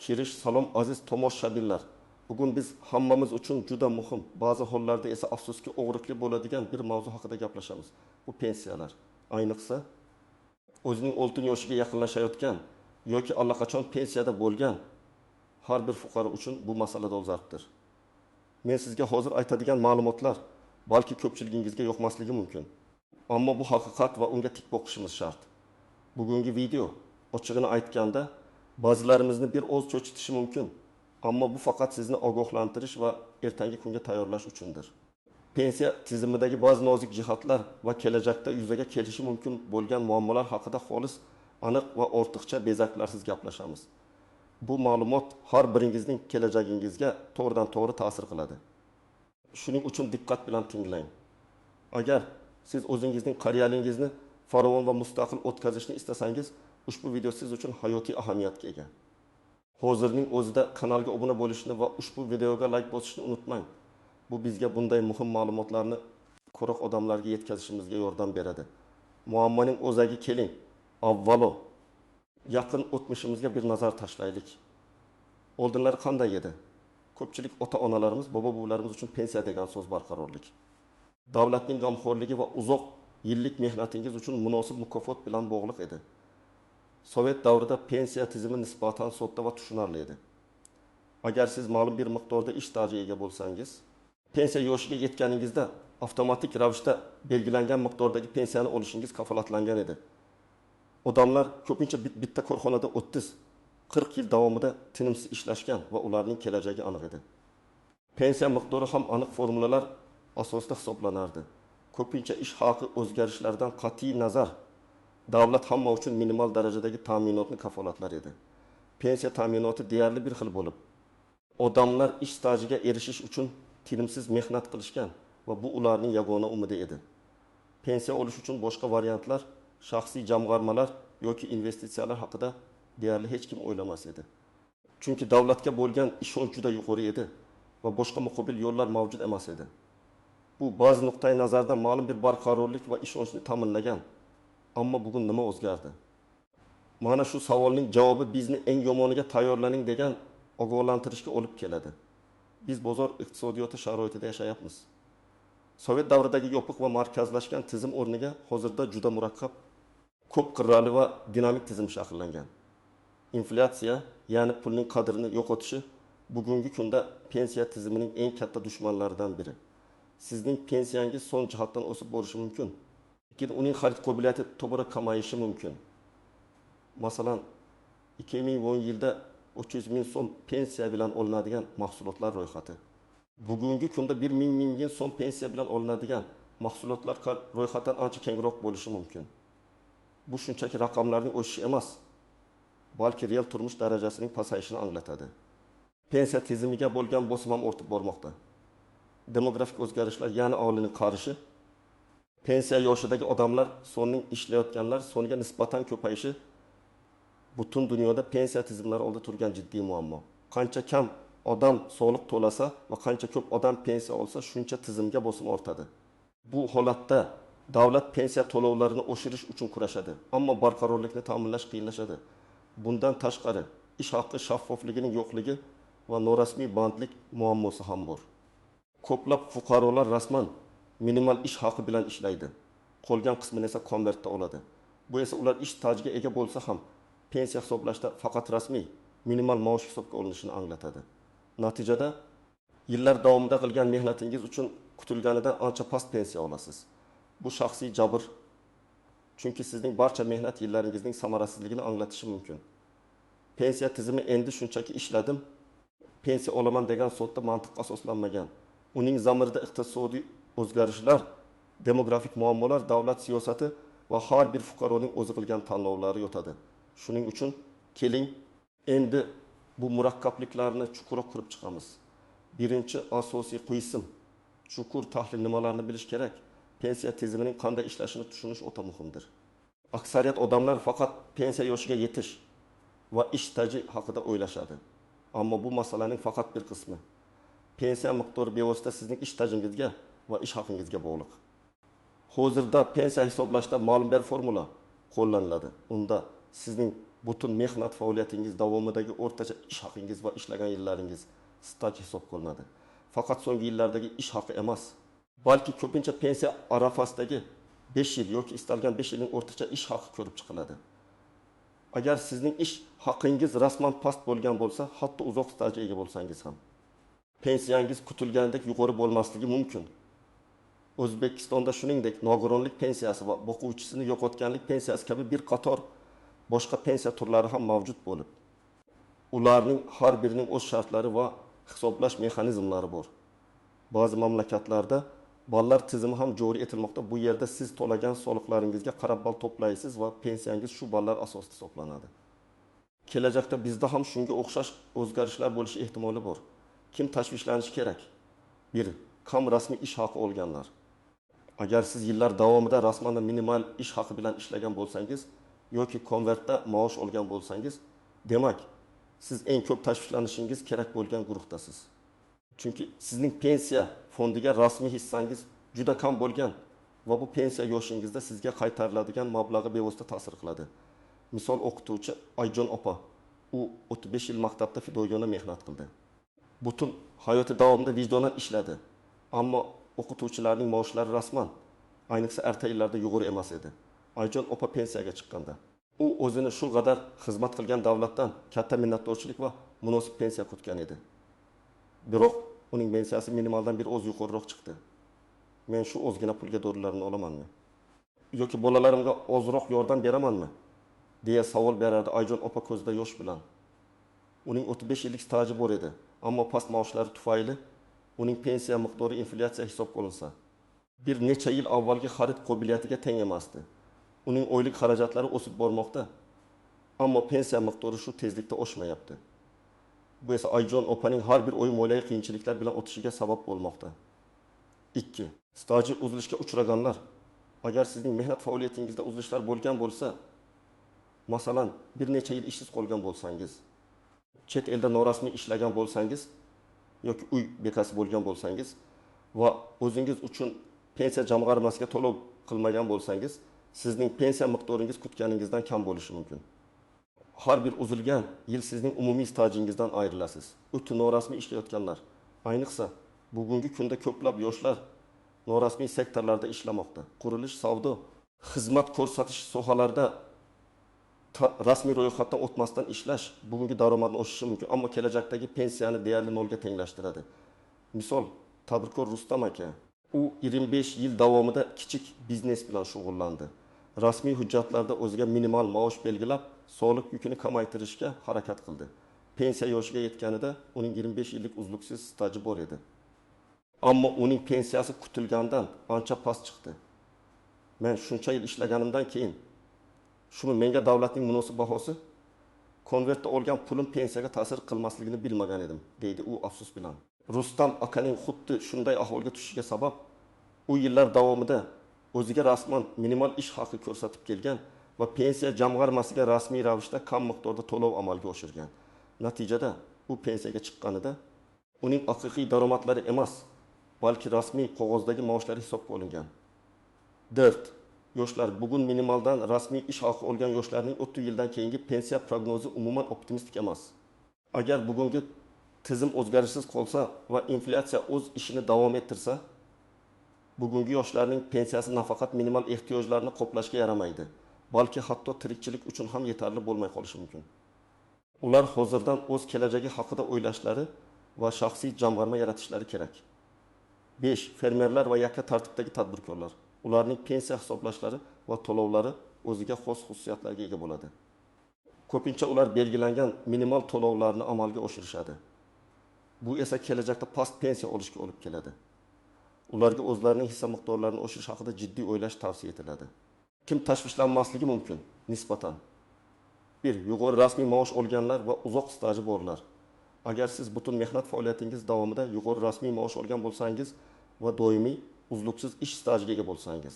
Kirish salom aziz tomoshabinlar. Bugun biz hammamiz uchun juda muhim, ba'zi hollarda esa afsuski o'g'riqli bo'ladigan bir mavzu haqida gaplashamiz. Bu pensiyalar. Ayniqsa o'zining oltin yoshiga yaqinlashayotgan yoki allaqachon pensiyada bo'lgan har bir fuqaro uchun bu masala dolzarbdir. Men sizga hozir aytadigan ma'lumotlar balki ko'pchiligingizga yoqmasligi mumkin. Ammo bu haqiqat va unga tik boqishimiz shart. Bugungi video ochig'ini aytganda ba'zilarimizni bir oz cho'chitishi mumkin. Ammo bu faqat sizni ogohlantirish va ertangi kunga tayyorlash uchundir. Pensiya tizimidagi ba'zi nozik jihatlar va kelajakda yuzaga kelishi mumkin bo'lgan muammolar haqida xolis, aniq va ortiqcha bezaklarsiz gaplashamiz. Bu ma'lumot har biringizning kelajagingizga to'g'ridan-to'g'ri ta'sir qiladi. Shuning uchun diqqat bilan tinglang. Agar siz o'zingizning qariyalingizni farovon va mustaqil o'tkazishni istasangiz, ushbu video siz uchun hayotiy ahamiyatga ega. Hozirning o'zida kanalga obuna bo'lishni va ushbu videoga like bosishni unutmang. Bu bizga bunday muhim ma'lumotlarni ko'roq odamlarga yetkazishimizga yordam beradi. Muammoning o'zaga keling. Avvalo yaqin o'tmishimizga bir nazar tashlaylik. Oldinlar qanday edi? Ko'pchilik ota-onalarimiz, bobo-buvilarimiz uchun pensiya degan so'z barqarorlik. Davlatning g'amxo'rligi va uzoq yillik mehnatingiz uchun munosib mukofot bilan bog'liq edi. Sovet davrida pensiya tizimi nisbatan sodda va tushunarli edi. Agar siz ma'lum bir miqdorda ish stajiga ega bo'lsangiz, pensiya yoshiga yetganingizda avtomatik ravishda belgilangan miqdordagi pensiyani olishingiz kafolatlangan edi. Odamlar ko'pincha bitta korxonada 30-40 yil davomida tinimsiz ishlashgan va ularning kelajagi aniq edi. Pensiya miqdori ham aniq formulalar asosida hisoblanardi. Ko'pincha ish haqi o'zgarishlardan qat'iy nazar davlat hamma uchun minimal darajadagi ta'minotni kafolatlar edi. Pensiya ta'minoti deyarli bir xil bo'lib, odamlar ish stajiga erishish uchun tinimsiz mehnat qilishgan va bu ularning yagona umidi edi. Pensiya olish uchun boshqa variantlar, shaxsiy jamg'armalar yoki investitsiyalar haqida deyarli hech kim o'ylamas edi. Chunki davlatga bo'lgan ishonch juda yuqori edi va boshqa muqobil yo'llar mavjud emas edi. Bu ba'zi nuqtai nazardan ma'lum bir barqarorlik va ishonchni ta'minlagan. Ammo bugun nima o'zgardi? Mana shu savolning javobi bizni eng yomoniga tayyorlaning degan ogohlantirishga olib keladi. Biz bozor iqtisodiyoti sharoitida yashayapmiz. Sovet davridagi yopiq va markazlashgan tizim o'rniga hozirda juda murakkab, ko'p qirrali va dinamik tizim shakllangan. Inflyatsiya, ya'ni pulning qadrini yo'qotishi bugungi kunda pensiya tizimining eng katta dushmanlaridan biri. Sizning pensiyangiz son jihatdan o'sib borishi mumkin. Lekin uning xarid qobiliyati tobora kamayishi mumkin. Masalan, 2010 yilda 300 ming so'm pensiya bilan olinadigan mahsulotlar ro'yxati. Bugungi kunda 1 ming so'm pensiya bilan olinadigan mahsulotlar ro'yxatdan ancha kengroq bo'lishi mumkin. Bu shunchaki raqamlarning o'sishi emas, balki real turmush darajasining pasayishini anglatadi. Pensiya tizimiga bo'lgan bosim ham ortib bormoqda. Demografik o'zgarishlar, ya'ni aholining qarishi, pensiya yoshidagi odamlar sonining ishlayotganlar soniga nisbatan ko'payishi butun dunyoda pensiya tizimlari oldida turgan jiddiy muammo. Qancha kam odam soliq to'lasa va qancha ko'p odam pensiya olsa, shuncha tizimga bosim ortadi. Bu holatda davlat pensiya to'lovlarini oshirish uchun kurashadi, ammo barqarorlikni ta'minlash qiyinlashadi. Bundan tashqari, ish haqqi shaffofligining yo'qligi va norasmiy bandlik muammosi ham bor. Ko'plab fuqarolar rasman minimal ish haqi bilan ishlaydi. Qolgan qismini esa konvertda oladi. Bu esa ular ish stajiga ega bo'lsa ham pensiya hisoblashda faqat rasmiy minimal maosh hisobga olinishini anglatadi. Natijada yillar davomida qilgan mehnatingiz uchun kutilganidan ancha past pensiya olasiz. Bu shaxsiy jabr, chunki sizning barcha mehnat yillaringizning samarasizligini anglatishi mumkin. Pensiya tizimi endi shunchaki ishladim, pensiya olaman degan sodda mantiqqa asoslanmagan. Uning zamirida iqtisodiy o'zgarishlar, demografik muammolar, davlat siyosati va har bir fuqaroning o'zi qilgan tanlovlari yotadi. Shuning uchun keling, endi bu murakkabliklarni chuqurroq qurib chiqamiz. Birinchi asosiy qisim, chuqur tahlil nimalarni bilish kerak? Pensiya tizimining qanday ishlashini tushunish o'ta muhimdir. Aksariyat odamlar faqat pensiya yoshiga yetish va ish staji haqida o'ylashadi. Ammo bu masalaning faqat bir qismi. Pensiya miqdori bevosita sizning ish stajingizga va ish haqingizga bog'liq. Hozirda pensiya hisoblashda ma'lum bir formula qo'llaniladi. Unda sizning butun mehnat faoliyatingiz davomidagi o'rtacha ish haqingiz va ishlagan yillaringiz staj hisob qilinadi. Faqat so'nggi yillardagi ish haqi emas, balki ko'pincha pensiya arafasidagi 5 yil yoki istalgan 5 yilning o'rtacha ish haqi ko'rib chiqiladi. Agar sizning ish haqingiz rasman past bo'lgan bo'lsa, hatto uzoq stajga ega bo'lsangiz ham pensiyangiz kutilgandek yuqori bo'lmasligi mumkin. O'zbekistonda shuningdek nogironlik pensiyasi va boquvchisini yo'qotganlik pensiyasi kabi bir qator boshqa pensiya turlari ham mavjud bo'lib, ularning har birining o'z shartlari va hisoblash mexanizmlari bor. Ba'zi mamlakatlarda ballar tizimi ham joriy etilmoqda. Bu yerda siz to'lagan soliqlaringizga qarab ball to'playsiz va pensiyangiz shu ballar asosida hisoblanadi. Kelajakda bizda ham shunga o'xshash o'zgarishlar bo'lishi ehtimoli bor. Kim tashvishlanishi kerak? 1. Kam rasmiy ish haqi olganlar. Agar siz yillar davomida rasman minimal ish haqi bilan ishlagan bo'lsangiz yoki konvertda maosh olgan bo'lsangiz, demak, siz eng ko'p tashvishlanishingiz kerak bo'lgan guruhdasiz. Chunki sizning pensiya fondiga rasmiy hissangiz juda kam bo'lgan va bu pensiya yoshingizda sizga qaytariladigan mablag'i bevosita ta'sir qiladi. Misol o'qituvchi Ayjon opa, u 35 yil maktabda fidoyona mehnat qildi. Butun hayoti davomida vijdonan ishladi. Ammo o'qituvchilarning maoshlari rasman, ayniqsa erta yillarda yuqori emas edi. Ayjon opa pensiyaga chiqqanda u o'zini shu qadar xizmat qilgan davlatdan katta minnatdorchilik va munosib pensiya kutgan edi. Biroq uning pensiyasi minimaldan bir oz yuqoriroq chiqdi. Men shu ozgina pulga dorilarni olamanmi? Yoki bolalarimga ozroq yordam beramanmi? deya savol berardi Ayjon opa ko'zida yosh bilan. Uning 35 yillik staji bor edi, ammo past maoshlari tufayli uning pensiya miqdori inflyatsiya hisob qilinsa, bir necha yil avvalgi xarid qobiliyatiga teng emasdi. Uning oylik xarajatlari o'sib bormoqda, ammo pensiya miqdori shu tezlikda oshmayapti. Bu esa Ayjon opaning har bir oy moliyaviy qiyinchiliklar bilan o'tishiga sabab bo'lmoqda. 2. Staji uzilishga uchraganlar. Agar sizning mehnat faoliyatingizda uzilishlar bo'lgan bo'lsa, masalan, bir necha yil ishsiz qolgan bo'lsangiz, chet elda norasmiy ishlagan bo'lsangiz yoki uy bekasi bo'lgan bo'lsangiz va o'zingiz uchun pensiya jamg'armasiga to'lov qilmagan bo'lsangiz, sizning pensiya miqdoringiz kutganingizdan kam bo'lishi mumkin. Har bir uzilgan yil sizning umumiy stajingizdan ayrilasiz. O'ta norasmiy ishlayotganlar, ayniqsa bugungi kunda ko'plab yoshlar norasmiy sektorlarda ishlamoqda. Qurilish, savdo, xizmat ko'rsatish sohalarida rasmiy ro'yxatdan o'tmasdan ishlash bugungi daromadni oshishi mumkin, ammo kelajakdagi pensiyani deyarli nolga tenglashtiradi. Misol, tadbirkor Rustam aka, u 25 yil davomida kichik biznes bilan shug'ullandi. Rasmiy hujjatlarda o'ziga minimal maosh belgilab, soliq yukini kamaytirishga harakat qildi. Pensiya yoshiga yetganida uning 25 yillik uzluksiz staji bor edi. Ammo uning pensiyasi kutilgandan ancha past chiqdi. Men shuncha yil ishlaganimdan keyin shuni menga davlatning munosib bahosi konvertda olgan pulim pensiyaga ta'sir qilmasligini bilmagan edim, deydi u afsus bilan. Rustam akaning xuddi shunday ahvolga tushishiga sabab u yillar davomida o'ziga rasman minimal ish haqi ko'rsatib kelgan va pensiya jamg'armasiga rasmiy ravishda kam miqdorda to'lov amalga oshirgan. Natijada u pensiyaga chiqqanida uning haqiqiy daromadlari emas, balki rasmiy qog'ozdagi maoshlari hisobga olingan. 4. Yoshlar, bugun minimaldan rasmiy ish haqi olgan yoshlarning 30 yildan keyingi pensiya prognozi umuman optimistik emas. Agar bugungi tizim o'zgarishsiz qolsa va inflyatsiya o'z ishini davom ettirsa, bugungi yoshlarning pensiyasi nafaqat minimal ehtiyojlarni qoplashga yaramaydi, balki hatto tirikchilik uchun ham yetarli bo'lmay qolishi mumkin. Ular hozirdan o'z kelajagi haqida o'ylashlari va shaxsiy jamg'arma yaratishlari kerak. 5. Fermerlar va yakka tartibdagi tadbirkorlar. Ularning pensiya hisoblashlari va to'lovlari o'ziga xos xususiyatlarga ega bo'ladi. Ko'pincha ular belgilangan minimal to'lovlarni amalga oshirishadi. Bu esa kelajakda past pensiya olishga olib keladi. Ularga o'zlarining hissa miqdorlarini oshirish haqida jiddiy o'ylash tavsiya etiladi. Kim tashvishlanmasligi mumkin? Nisbatan 1. Yuqori rasmiy maosh olganlar va uzoq staji borlar. Agar siz butun mehnat faoliyatingiz davomida yuqori rasmiy maosh olgan bo'lsangiz va doimiy uzluksiz ish stajiga ega bo'lsangiz,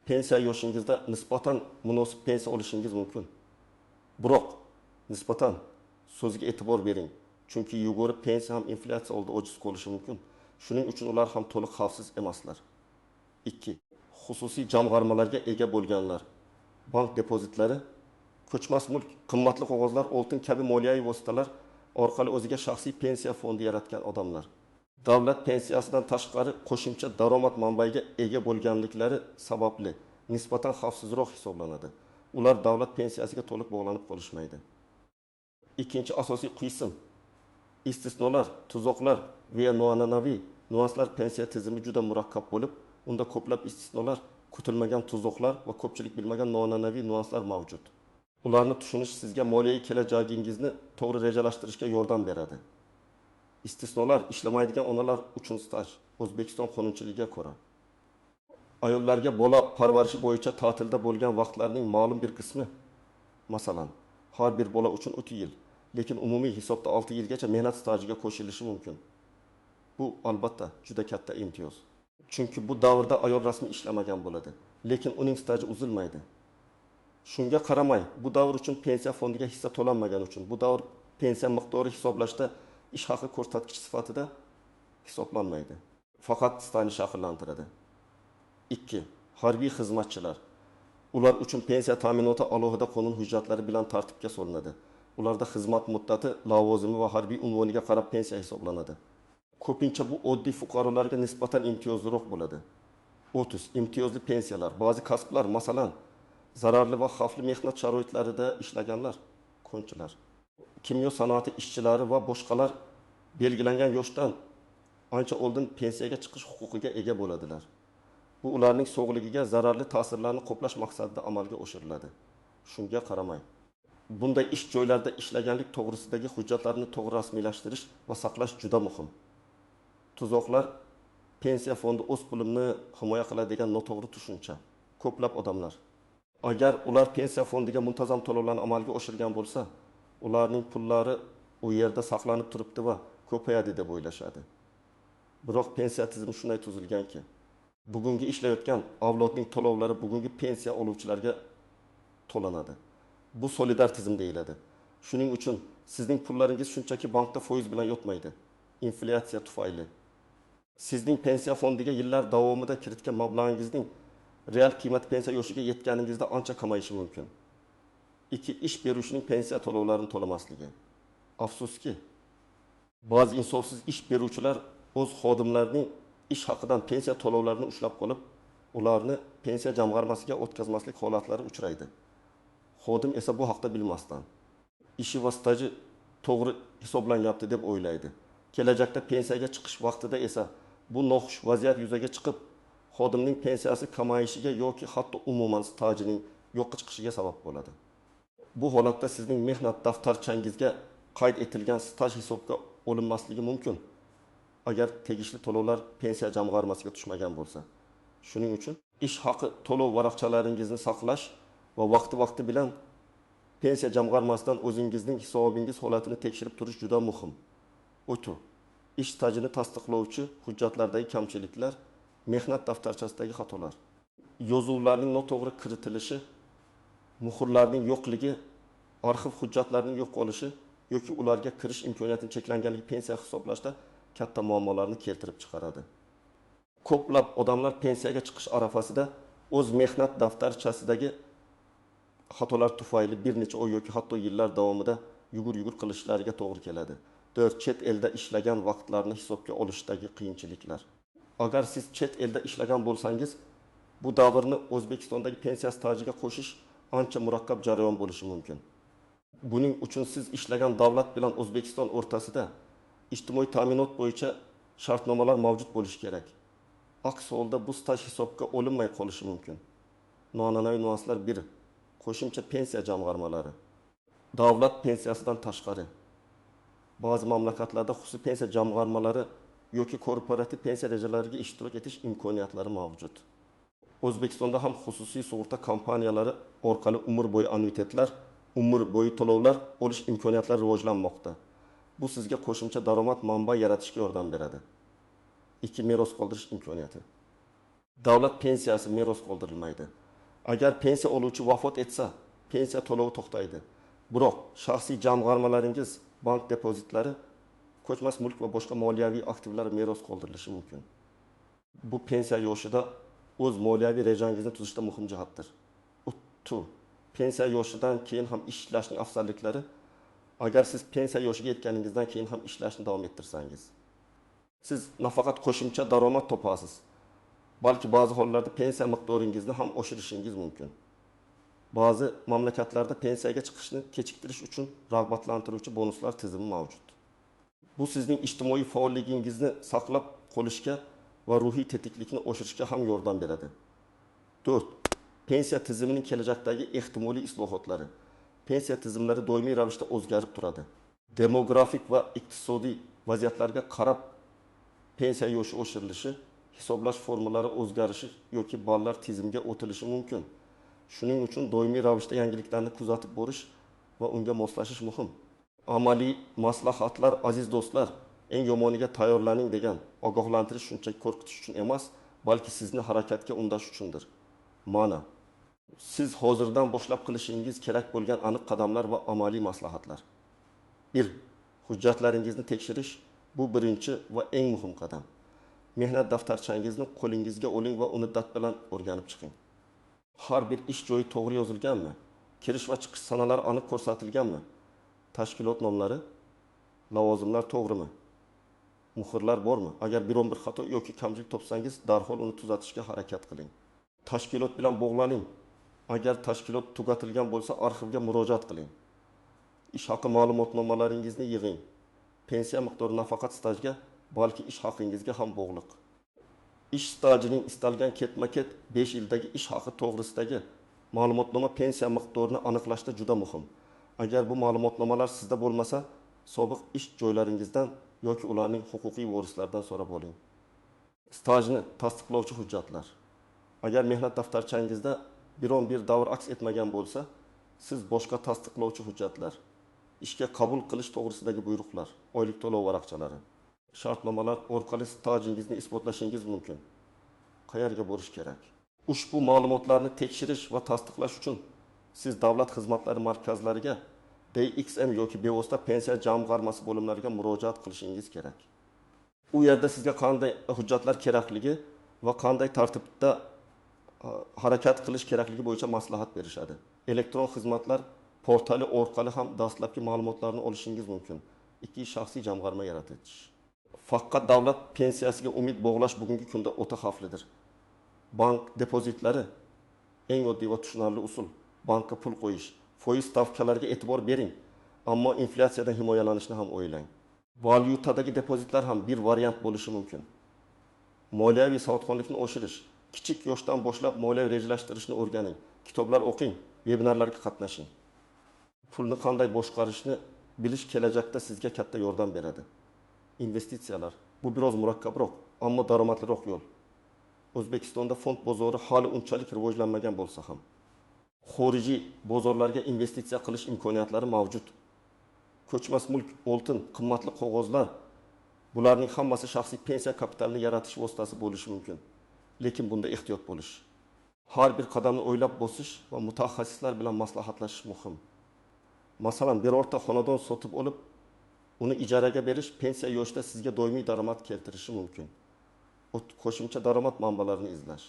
pensiya yoshingizda nisbatan munosib pensiya olishingiz mumkin. Biroq nisbatan so'ziga e'tibor bering, chunki yuqori pensiya ham inflyatsiya oldida ojiz qolishi mumkin. Shuning uchun ular ham to'liq xavfsiz emaslar. 2. Xususiy jamg'armalarga ega bo'lganlar. Bank depozitlari ko'chmas mulk, qimmatli qog'ozlar, oltin kabi moliyaviy vositalar orqali o'ziga shaxsiy pensiya fondi yaratgan odamlar. Davlat pensiyasidan tashqari qo'shimcha daromad manbaiga ega bo'lganliklari sababli nisbatan xavfsizroq hisoblanadi. Ular davlat pensiyasiga to'liq bog'lanib qolishmaydi. Ikkinchi asosiy qism istisnolar, tuzoqlar va noan'anaviy nüanslar pensiya tizimi juda murakkab bo'lib, unda ko'plab istisnolar, kutilmagan tuzoqlar va ko'pchilik bilmagan noan'anaviy nüanslar mavjud. Ularni tushunish sizga moliyaviy kelajagingizni to'g'ri rejalashtirishga yordam beradi. İstisnolar ishlamaydigan onalar uchun staj. O'zbekiston qonunchiligiga ko'ra ayollarga bola parvarishi bo'yicha ta'tilda bo'lgan vaqtlarning ma'lum bir qismi, masalan, har bir bola uchun 3 yil, lekin umumiy hisobda 6 yilgacha mehnat stajiga qo'shilishi mumkin. Bu albatta juda katta imtiyoz. Chunki bu davrda ayol rasmiy ishlamagan bo'ladi, lekin uning staji uzilmaydi. Shunga qaramay, bu davr uchun pensiya fondiga hissa to'lanmagan uchun bu davr pensiya miqdori hisoblashda ish haqi ko'rsatkich sifatida hisoblanmaydi. Faqat stajni shakllantiradi. 2. Harbiy xizmatchilar. Ular uchun pensiya ta'minoti alohida qonun hujjatlari bilan tartibga solinadi. Ularda xizmat muddati, lavozimi va harbiy unvoniga qarab pensiya hisoblanadi. Ko'pincha bu oddiy fuqarolarga nisbatan imtiyozliroq bo'ladi. 30. Imtiyozli pensiyalar. Ba'zi kasblar, masalan, zararli va xavfli mehnat sharoitlarida ishlaganlar, konchilar, kimyo sanoati ishchilari va boshqalar belgilangan yoshdan ancha oldin pensiyaga chiqish huquqiga ega bo'ladilar. Bu ularning sog'ligiga zararli ta'sirlarni qoplash maqsadida amalga oshiriladi. Shunga qaramay, bunday ish joylarida ishlaganlik to'g'risidagi hujjatlarni to'g'ri rasmiylashtirish va saqlash juda muhim. Tuzoqlar pensiya fondi o'z pulimni himoya qiladi degan noto'g'ri tushuncha. Ko'plab odamlar agar ular pensiya fondiga muntazam to'lovlarni amalga oshirgan bo'lsa, ularning pullari u yerda saqlanib turibdi va ko'payadi deb o'ylashadi. Biroq pensiya tizimi shunday tuzilganki, bugungi ishlayotgan avlodning to'lovlari bugungi pensiya oluvchilarga to'lanadi. Bu solidar tizim deyiladi. Shuning uchun sizning pullaringiz shunchaki bankda foiz bilan yotmaydi. Inflyatsiya tufayli. Sizning pensiya fondiga yillar davomida kiritgan mablag'ingizning real qiymat pensiya yoshiga yetganingizda ancha kamayishi mumkin. 2. Ish beruvchining pensiya to'lovlarini to'lamasligi. Afsuski, ba'zi insofsiz ish beruvchilar o'z xodimlarining ish haqidan pensiya to'lovlarini ushlab qolib, ularni pensiya jamg'armasiga o'tkazmaslik holatlari uchraydi. Xodim esa bu haqda bilmasdan ishi va staji to'g'ri hisoblanyapti deb o'ylaydi. Kelajakda pensiyaga chiqish vaqtida esa bu noxush vaziyat yuzaga chiqib, xodimning pensiyasi kamayishiga yoki hatto umuman stajining yo'qqa chiqishiga sabab bo'ladi. Bu holatda sizning mehnat daftarchangizga qayd etilgan staj hisobga olinmasligi mumkin, agar tegishli to'lovlar pensiya jamg'armasiga tushmagan bo'lsa. Shuning uchun ish haqi to'lov varaqchalaringizni saqlash va vaqti bilan pensiya jamg'armasidan o'zingizning hisobingiz holatini tekshirib turish juda muhim. O'tu, ish stajini tasdiqlovchi hujjatlardagi kamchiliklar, mehnat daftarchasidagi xatolar, yozuvlarning noto'g'ri kiritilishi, muhrlarning yo'qligi, arxiv hujjatlarining yo'q bo'lishi yoki ularga kirish imkoniyatining cheklanganligi pensiya hisoblashda katta muammolarni keltirib chiqaradi. Ko'plab odamlar pensiyaga chiqish arafasida o'z mehnat daftarchasidagi xatolar tufayli bir necha oy yoki hatto yillar davomida yugur qilishlariga to'g'ri keladi. 4. Chet elda ishlagan vaqtlarni hisobga olishdagi qiyinchiliklar. Agar siz chet elda ishlagan bo'lsangiz, bu davrni O'zbekistondagi pensiya stajiga qo'shish ancha murakkab jarayon bo'lishi mumkin. Buning uchun siz ishlagan davlat bilan O'zbekiston o'rtasida ijtimoiy ta'minot bo'yicha shartnomalar mavjud bo'lishi kerak. Aks holda bu staj hisobga olinmay qolishi mumkin. Noan'anaviy nüanslar 1. Qo'shimcha pensiya jamg'armalari. Davlat pensiyasidan tashqari ba'zi mamlakatlarda xususiy pensiya jamg'armalari yoki korporativ pensiya rejalariga ishtirok etish imkoniyatlari mavjud. O'zbekistonda ham xususiy sug'urta kompaniyalari orqali umr bo'yi annuitetlar, umr bo'yi to'lovlar olish imkoniyatlari rivojlanmoqda. Bu sizga qo'shimcha daromad manbai yaratishga yordam beradi. 2. Meros qoldirish imkoniyati. Davlat pensiyasi meros qoldirilmaydi. Agar pensiya oluvchi vafot etsa, pensiya to'lovi to'xtaydi. Biroq shaxsiy jamg'armalaringiz, bank depozitlari, ko'chmas mulk va boshqa moliyaviy aktivlar meros qoldirilishi mumkin. Bu pensiya yoshida o'z moliyaviy rejangizni tuzishda muhim jihatdir. pensiya yoshidan keyin ham ishlashning afzalliklari, agar siz pensiya yoshiga yetganingizdan keyin ham ishlashni davom ettirsangiz, siz nafaqat qo'shimcha daromad topasiz, balki ba'zi hollarda pensiya miqdoringizni ham oshirishingiz mumkin. Ba'zi mamlakatlarda pensiyaga chiqishni kechiktirish uchun rag'batlantiruvchi bonuslar tizimi mavjud. Bu sizning ijtimoiy faolligingizni saqlab qolishga va ruhiy tetiklikni oshirishga ham yordam beradi. 4. Pensiya tizimining kelajakdagi ehtimoliy islohotlari. Pensiya tizimlari doimiy ravishda o'zgarib turadi. Demografik va iqtisodiy vaziyatlarga qarab pensiya yoshi oshirilishi, hisoblash formalari o'zgarishi yoki ballar tizimga o'tilishi mumkin. Shuning uchun doimiy ravishda yangiliklarni kuzatib borish va unga moslashish muhim. Amaliy maslahatlar, aziz do'stlar, eng yomoniga tayyorlaning degan ogohlantirish shunchaki qo'rqitish uchun emas, balki sizni harakatga undash uchundir. Mana, siz hozirdan boshlab qilishingiz kerak bo'lgan aniq qadamlar va amaliy maslahatlar. 1. Hujjatlaringizni tekshirish. Bu birinchi va eng muhim qadam. Mehnat daftarchangizni qo'lingizga oling va uni dad bilan o'rganib chiqing. Har bir ish joyi to'g'ri yozilganmi? Kirish va chiqish sanalari aniq ko'rsatilganmi? Tashkilot nomlari, lavozimlar to'g'rimi? Muhrlar bormi? Agar biron bir xato yoki kamchilik topsangiz, darhol uni tuzatishga harakat qiling. Tashkilot bilan bog'laning. Agar tashkilot tugatilgan bo'lsa, arxivga murojaat qiling. Ish haqi ma'lumotnomalaringizni yig'ing. Pensiya miqdori nafaqat stajga, balki ish haqingizga ham bog'liq. Ish stajining istalgan ketma-ket 5 yildagi ish haqi to'g'risidagi ma'lumotnoma pensiya miqdorini aniqlashda juda muhim. Agar bu ma'lumotnomalar sizda bo'lmasa, sobiq ish joylaringizdan yoki ularning huquqiy vorislaridan so'rab oling. Stajni tasdiqlovchi hujjatlar. Agar mehnat daftarchangizda biron bir davr aks etmagan bo'lsa, siz boshqa tasdiqlovchi hujjatlar, ishga qabul qilish to'g'risidagi buyruqlar, oylik to'lov varaqchalari, shartnomalar orqali stajingizni isbotlashingiz mumkin. Qayerga borish kerak? Ushbu ma'lumotlarni tekshirish va tasdiqlash uchun siz davlat xizmatlari markazlariga, DXM yoki bevosita pensiya jamg'armasi bo'limlariga murojaat qilishingiz kerak. U yerda sizga qanday hujjatlar kerakligi va qanday tartibda harakat qilish kerakligi bo'yicha maslahat berishadi. Elektron xizmatlar portali orqali ham dastlabki ma'lumotlarni olishingiz mumkin. 2 shaxsiy jamg'arma yaratish. Faqat davlat pensiyasiga umid bog'lash bugungi kunda o'ta xavflidir. Bank depozitlari eng oddiy va tushunarli usul. Bankka pul qo'yish, foiz stavkalariga e'tibor bering, ammo inflyatsiyadan himoyalanishni ham o'ylang. Valyutadagi depozitlar ham bir variant bo'lishi mumkin. Moliyaviy savodxonlikni oshirish. Kichik yoshdan boshlab moliya rejalashtirishni o'rganing. Kitoblar o'qing, vebinarlarga qatnashing. Pulni qanday boshqarishni bilish kelajakda sizga katta yordam beradi. Investitsiyalar. Bu biroz murakkabroq, ammo daromadliroq yo'l. O'zbekistonda fond bozori hali unchalik rivojlanmagan bo'lsa ham, xorijiy bozorlarga investitsiya qilish imkoniyatlari mavjud. Ko'chmas mulk, oltin, qimmatli qog'ozlar, bularning hammasi shaxsiy pensiya kapitalini yaratish vositasi bo'lishi mumkin. Lekin bunda ehtiyot bo'lish. Har bir qadamni o'ylab bosish va mutaxassislar bilan maslahatlashish muhim. Masalan, birorta xonadon sotib olib, uni ijaraga berish pensiya yoshida sizga doimiy daromad keltirishi mumkin. Qo'shimcha daromad manbalarini izlash.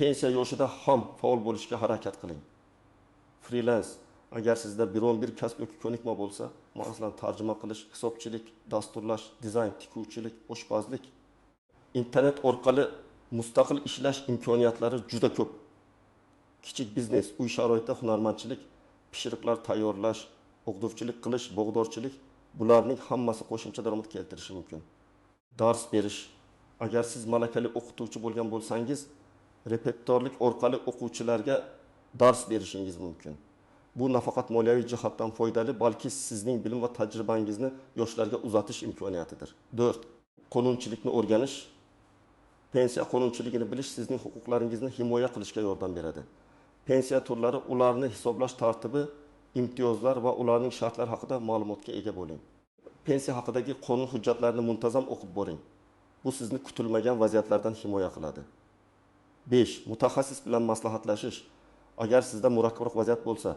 Pensiya yoshida ham faol bo'lishga harakat qiling. Freelance, agar sizda biron bir kasb yoki ko'nikma bo'lsa, masalan, tarjima qilish, hisobchilik, dasturlash, dizayn, tikuvchilik, oshpazlik, internet orqali mustaqil ishlash imkoniyatlari juda ko'p. Kichik biznes, uy sharoitida hunarmandchilik, pishiriqlar tayyorlash, o'qituvchilik qilish, bog'dorchilik, bularning hammasi qo'shimcha daromad keltirishi mumkin. Dars berish. Agar siz malakali o'qituvchi bo'lgan bo'lsangiz, repertorlik orqali o'quvchilarga dars berishingiz mumkin. Bu nafaqat moliyaviy jihatdan foydali, balki sizning bilim va tajribangizni yoshlarga uzatish imkoniyatidir. 4. Qonunchilikni o'rganish. Pensiya qonunchiligini bilish sizning huquqlaringizni himoya qilishga yordam beradi. Pensiya turlari, ularni hisoblash tartibi, imtiyozlar va ularning shartlari haqida ma'lumotga ega bo'ling. Pensiya haqidagi qonun hujjatlarini muntazam o'qib boring. Bu sizni kutilmagan vaziyatlardan himoya qiladi. 5. Mutaxassis bilan maslahatlashish. Agar sizda murakkabroq vaziyat bo'lsa,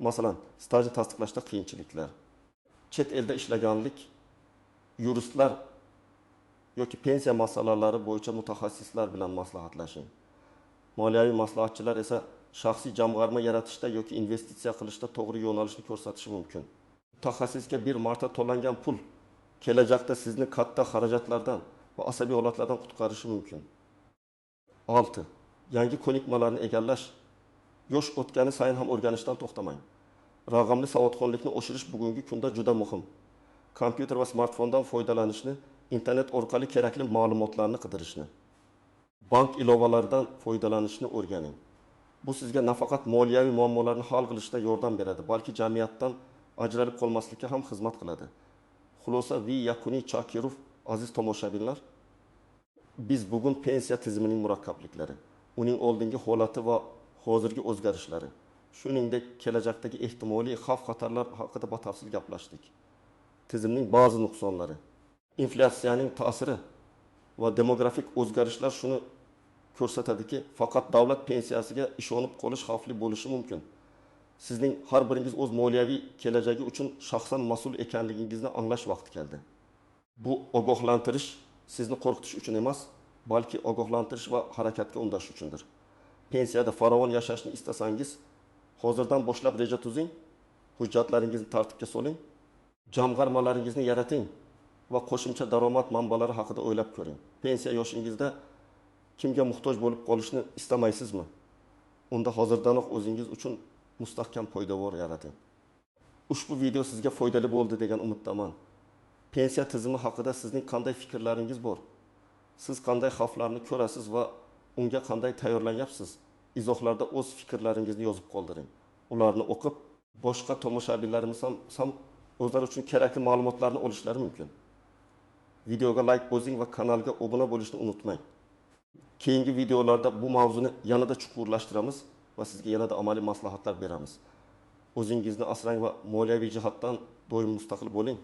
masalan, stajni tasdiqlashda qiyinchiliklar, chet elda ishlaganlik, yuristlar yoki pensiya masalalari bo'yicha mutaxassislar bilan maslahatlashing. Moliyaviy maslahatchilar esa shaxsiy jamg'arma yaratishda yoki investitsiya qilishda to'g'ri yo'nalishni ko'rsatishi mumkin. Mutaxassisga bir marta to'langan pul kelajakda sizni katta xarajatlardan va asabiy holatlardan qutqarishi mumkin. 6. Yangi ko'nikmalarni egallash. Yosh o'tgani sayin ham o'rganishdan to'xtamang. Raqamli savodxonlikni oshirish bugungi kunda juda muhim. Kompyuter va smartfondan foydalanishni, internet orqali kerakli ma'lumotlarni qidirishni, bank ilovalaridan foydalanishni o'rganing. Bu sizga nafaqat moliyaviy muammolarni hal qilishda yordam beradi, balki jamiyatdan ajralib qolmaslikka ham xizmat qiladi. Xulosa vi yakuniy Chakirov, aziz tomoshabinlar, biz bugun pensiya tizimining murakkabliklari, uning oldingi holati va hozirgi o'zgarishlari, shuningdek kelajakdagi ehtimoliy xavf-xatarlar haqida batafsil gaplashdik. Tizimning ba'zi nuqsonlari, inflyatsiyaning ta'siri va demografik o'zgarishlar shuni ko'rsatadiki, faqat davlat pensiyasiga ishonib qolish xavfli bo'lishi mumkin. Sizning har biringiz o'z moliyaviy kelajagi uchun shaxsan mas'ul ekanligingizni anglash vaqti keldi. Bu ogohlantirish sizni qo'rqitish uchun emas, balki ogohlantirish va harakatga undash uchundir. Pensiyada farovon yashashni istasangiz, hozirdan boshlab reja tuzing, hujjatlaringizni tartibga soling, jamg'armalaringizni yarating va qo'shimcha daromad manbalari haqida o'ylab ko'ring. Pensiya yoshingizda kimga muhtoj bo'lib qolishni istamaysizmi? Unda hozirdanoq o'zingiz uchun mustahkam poydevor yarating. Ushbu video sizga foydali bo'ldi degan umiddaman. Pensiya tizimi haqida sizning qanday fikrlaringiz bor? Siz qanday xavflarni ko'rasiz va unga qanday tayyorlanyapsiz? Izohlarda o'z fikrlaringizni yozib qoldiring. Ularni o'qib, boshqa tomoshabinlarimiz ham o'zlari uchun kerakli ma'lumotlarni olishlari mumkin. Videoga like bosing va kanalga obuna bo'lishni unutmang. Keyingi videolarda bu mavzuni yanada chuqurlashtiramiz va sizga yanada amaliy maslahatlar beramiz. O'zingizni asrang va moliyaviy jihatdan doim mustaqil bo'ling.